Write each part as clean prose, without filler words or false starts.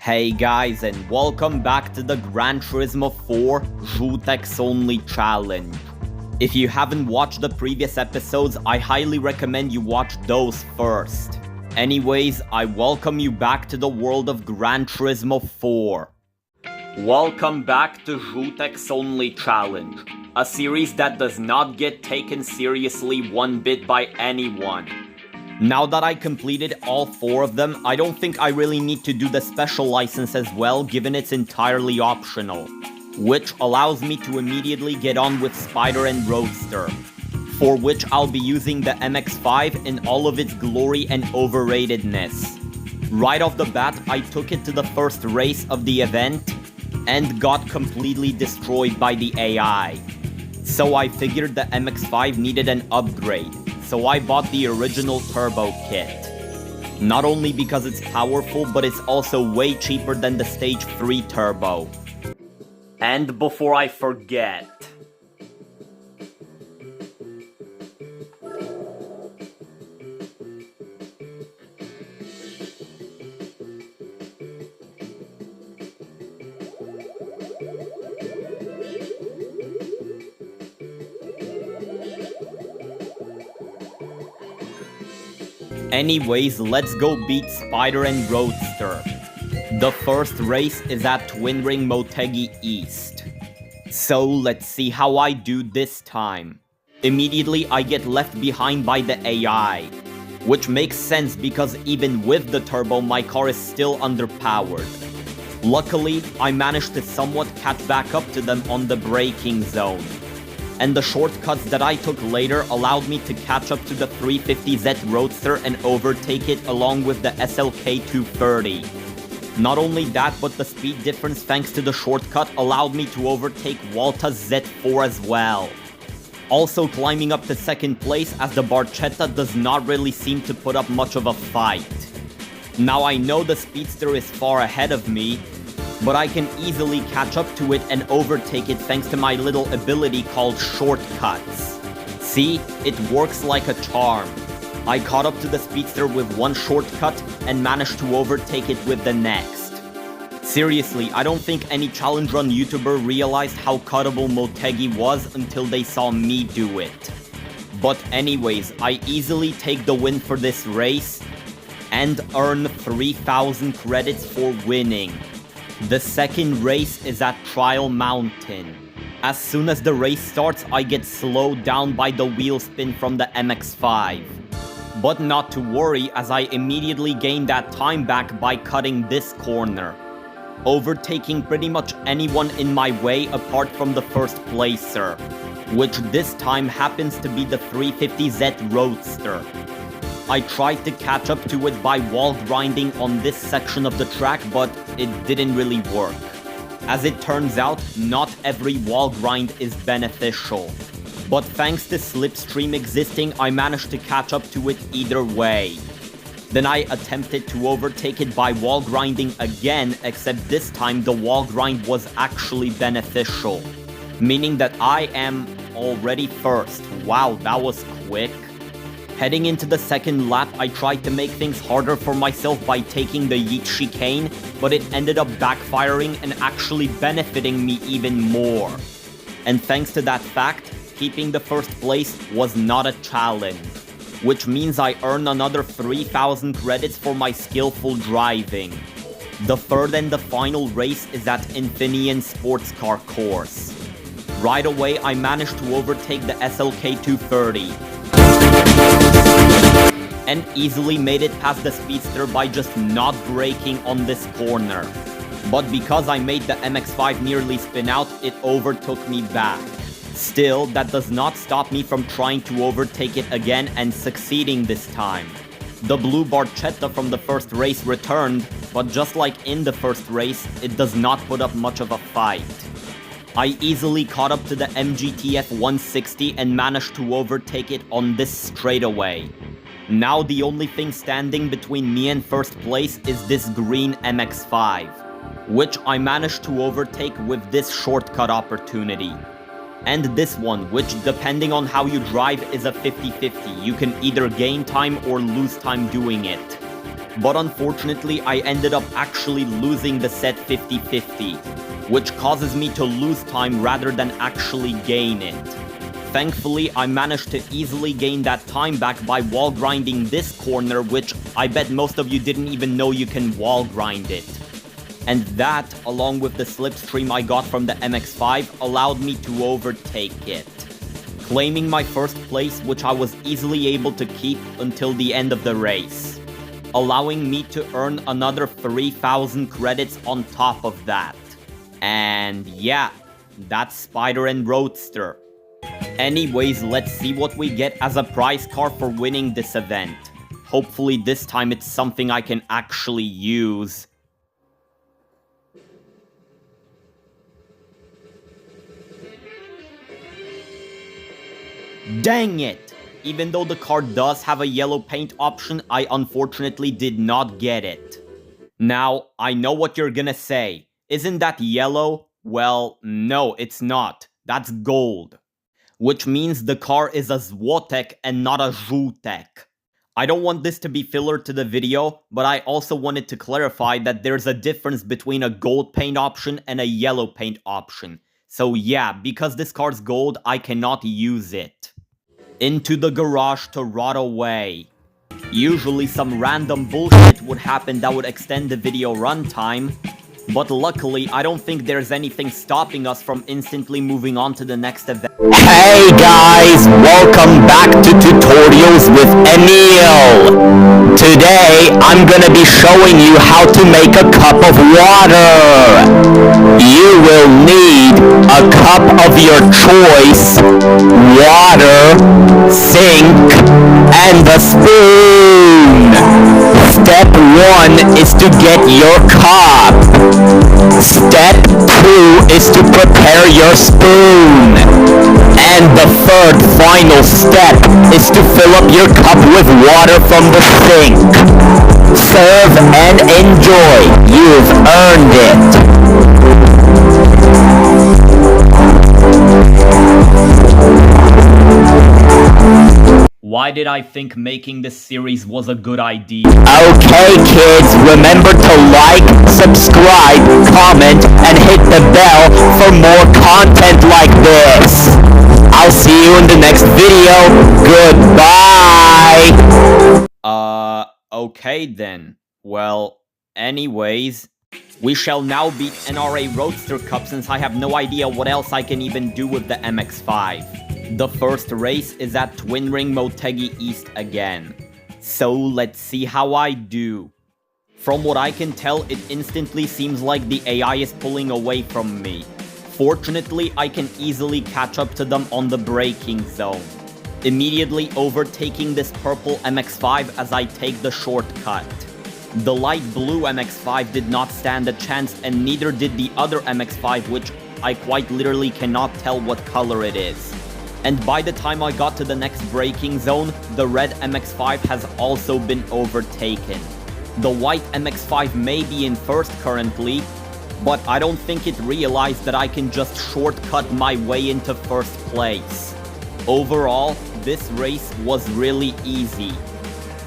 Hey guys, and welcome back to the Gran Turismo 4 Żółteks only challenge. If you haven't watched the previous episodes, I highly recommend you watch those first. Anyways, I welcome you back to the world of Gran Turismo 4. Welcome back to Żółteks only challenge, a series that does not get taken seriously one bit by anyone. Now that I completed all 4 of them, I don't think I really need to do the special license as well, given it's entirely optional, which allows me to immediately get on with Spider and Roadster, for which I'll be using the MX-5 in all of its glory and overratedness. Right off the bat, I took it to the first race of the event, and got completely destroyed by the AI. So I figured the MX-5 needed an upgrade. So I bought the original turbo kit. Not only because it's powerful, but it's also way cheaper than the Stage 3 turbo. And before I forget, anyways, let's go beat Spider and Roadster. The first race is at Twin Ring Motegi East. So let's see how I do this time. Immediately I get left behind by the AI, which makes sense because even with the turbo my car is still underpowered. Luckily, I managed to somewhat catch back up to them on the braking zone. And the shortcuts that I took later allowed me to catch up to the 350Z Roadster and overtake it along with the SLK 230. Not only that, but the speed difference thanks to the shortcut allowed me to overtake Walta's Z4 as well. Also climbing up to second place, as the Barchetta does not really seem to put up much of a fight. Now I know the Speedster is far ahead of me, but I can easily catch up to it and overtake it thanks to my little ability called shortcuts. See, it works like a charm. I caught up to the Speedster with one shortcut and managed to overtake it with the next. Seriously, I don't think any challenge run YouTuber realized how cuttable Motegi was until they saw me do it. But anyways, I easily take the win for this race and earn 3,000 credits for winning. The second race is at Trial Mountain. As soon as the race starts, I get slowed down by the wheel spin from the MX-5. But not to worry, as I immediately gain that time back by cutting this corner, overtaking pretty much anyone in my way apart from the first placer, which this time happens to be the 350Z Roadster. I tried to catch up to it by wall grinding on this section of the track, but it didn't really work. As it turns out, not every wall grind is beneficial. But thanks to Slipstream existing, I managed to catch up to it either way. Then I attempted to overtake it by wall grinding again, except this time the wall grind was actually beneficial, meaning that I am already first. Wow, that was quick. Heading into the second lap, I tried to make things harder for myself by taking the Yeet chicane, but it ended up backfiring and actually benefiting me even more. And thanks to that fact, keeping the first place was not a challenge, which means I earn another 3,000 credits for my skillful driving. The third and the final race is at Infineon Sports Car Course. Right away, I managed to overtake the SLK 230. And easily made it past the Speedster by just not braking on this corner. But because I made the MX-5 nearly spin out, it overtook me back. Still, that does not stop me from trying to overtake it again and succeeding this time. The blue Barchetta from the first race returned, but just like in the first race, it does not put up much of a fight. I easily caught up to the MGTF 160 and managed to overtake it on this straightaway. Now the only thing standing between me and first place is this green MX-5, which I managed to overtake with this shortcut opportunity. And this one, which depending on how you drive is a 50-50, you can either gain time or lose time doing it. But unfortunately, I ended up actually losing the set 50-50, which causes me to lose time rather than actually gain it. Thankfully, I managed to easily gain that time back by wall grinding this corner, which I bet most of you didn't even know you can wall grind it. And that, along with the slipstream I got from the MX-5, allowed me to overtake it, claiming my first place, which I was easily able to keep until the end of the race, allowing me to earn another 3,000 credits on top of that. And yeah, that's Spider and Roadster. Anyways, let's see what we get as a prize car for winning this event. Hopefully this time it's something I can actually use. Dang it! Even though the car does have a yellow paint option, I unfortunately did not get it. Now, I know what you're gonna say. Isn't that yellow? Well, no, it's not. That's gold. Which means the car is a Żółteks and not a Żółteks. I don't want this to be filler to the video, but I also wanted to clarify that there's a difference between a gold paint option and a yellow paint option. So yeah, because this car's gold, I cannot use it. Into the garage to rot away. Usually some random bullshit would happen that would extend the video runtime, but luckily I don't think there's anything stopping us from instantly moving on to the next event. Hey guys, welcome back to Tutorials with Emil. Today I'm gonna be showing you how to make a cup of water. You will need a cup of your choice, water, sink, and a spoon. Step 1 is to get your cup. Step 2 is to prepare your spoon. And the third final step is to fill up your cup with water from the sink. Serve and enjoy. You've earned it. Why did I think making this series was a good idea? Okay kids, remember to like, subscribe, comment, and hit the bell for more content like this. I'll see you in the next video. Goodbye! Okay then. Well, anyways, we shall now beat NRA Roadster Cup since I have no idea what else I can even do with the MX-5. The first race is at Twin Ring Motegi East again. So let's see how I do. From what I can tell, it instantly seems like the AI is pulling away from me. Fortunately, I can easily catch up to them on the braking zone, immediately overtaking this purple MX-5 as I take the shortcut. The light blue MX-5 did not stand a chance, and neither did the other MX-5, which I quite literally cannot tell what color it is. And by the time I got to the next braking zone, the red MX-5 has also been overtaken. The white MX-5 may be in first currently, but I don't think it realized that I can just shortcut my way into first place. Overall, this race was really easy.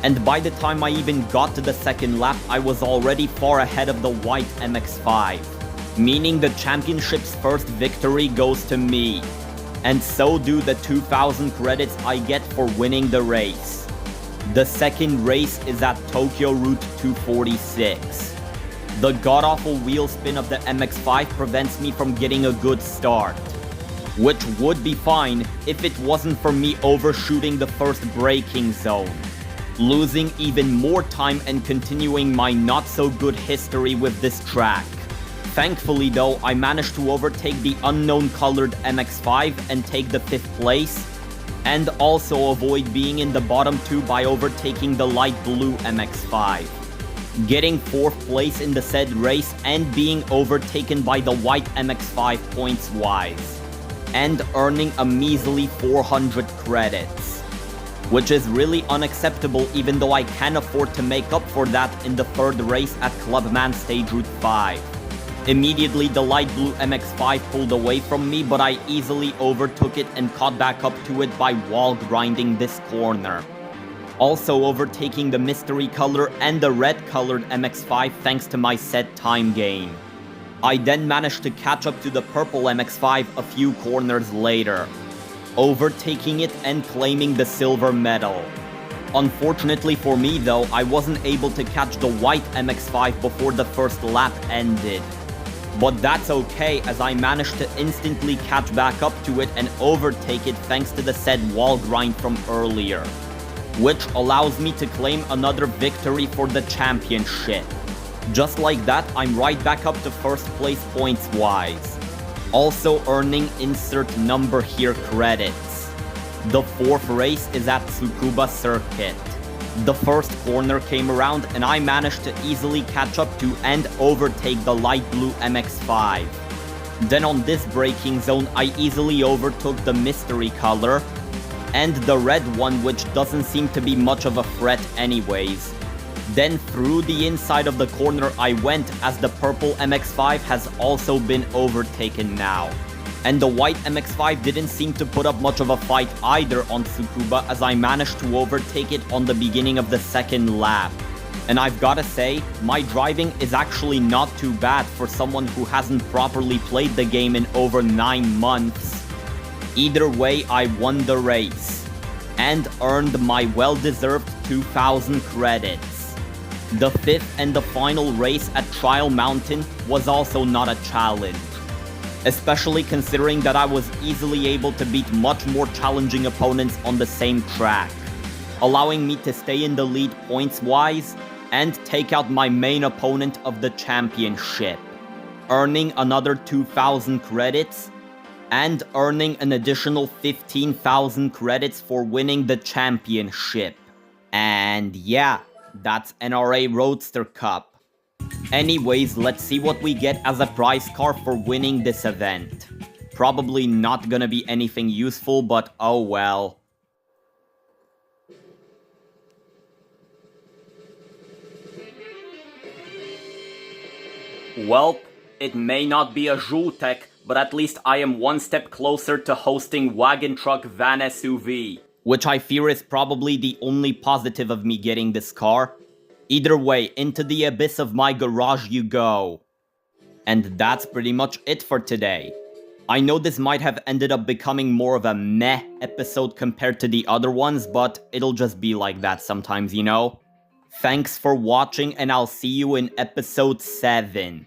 And by the time I even got to the second lap, I was already far ahead of the white MX-5, meaning the championship's first victory goes to me. And so do the 2,000 credits I get for winning the race. The second race is at Tokyo Route 246. The god-awful wheel spin of the MX-5 prevents me from getting a good start, which would be fine if it wasn't for me overshooting the first braking zone, losing even more time and continuing my not-so-good history with this track. Thankfully though, I managed to overtake the unknown colored MX-5 and take the 5th place, and also avoid being in the bottom 2 by overtaking the light blue MX-5, getting 4th place in the said race and being overtaken by the white MX-5 points-wise, and earning a measly 400 credits, which is really unacceptable even though I can afford to make up for that in the 3rd race at Clubman Stage Route 5. Immediately, the light blue MX-5 pulled away from me, but I easily overtook it and caught back up to it by wall grinding this corner. also overtaking the mystery color and the red colored MX-5 thanks to my set time gain. I then managed to catch up to the purple MX-5 a few corners later, overtaking it and claiming the silver medal. Unfortunately for me though, I wasn't able to catch the white MX-5 before the first lap ended. But that's okay, as I managed to instantly catch back up to it and overtake it thanks to the said wall grind from earlier, which allows me to claim another victory for the championship. Just like that, I'm right back up to first place points-wise, also earning insert number here credits. The fourth race is at Tsukuba Circuit. The first corner came around and I managed to easily catch up to and overtake the light blue MX-5. Then on this braking zone, I easily overtook the mystery color and the red one, which doesn't seem to be much of a threat anyways. Then through the inside of the corner I went, as the purple MX-5 has also been overtaken now. And the white MX-5 didn't seem to put up much of a fight either on Tsukuba, as I managed to overtake it on the beginning of the second lap. And I've gotta say, my driving is actually not too bad for someone who hasn't properly played the game in over 9 months. Either way, I won the race, and earned my well-deserved 2,000 credits. The fifth and the final race at Trial Mountain was also not a challenge, especially considering that I was easily able to beat much more challenging opponents on the same track, allowing me to stay in the lead points-wise and take out my main opponent of the championship, earning another 2,000 credits, and earning an additional 15,000 credits for winning the championship. And yeah, that's NRA Roadster Cup. Anyways, let's see what we get as a prize car for winning this event. Probably not gonna be anything useful, but oh well. Welp, it may not be a Żółteks, but at least I am one step closer to hosting Wagon Truck Van SUV, which I fear is probably the only positive of me getting this car. Either way, into the abyss of my garage you go. And that's pretty much it for today. I know this might have ended up becoming more of a meh episode compared to the other ones, but it'll just be like that sometimes, you know? Thanks for watching, and I'll see you in episode 7.